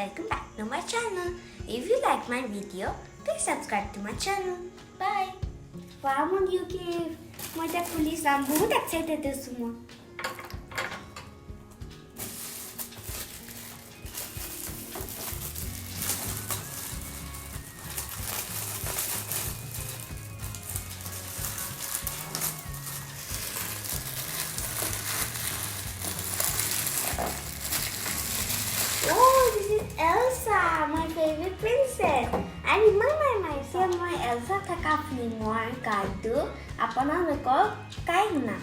welcome back to my channel. If you like my video, please subscribe to my channel. Bye. Wow, Yuki, মই এটা খুলি চাম, বহুত excited আছো মই। Oh, this is Elsa, my favorite princess. I remember myself, my Elsa থকা ফিল্মৰ কাৰ্ডটো আপোনালোকক কাই শুনা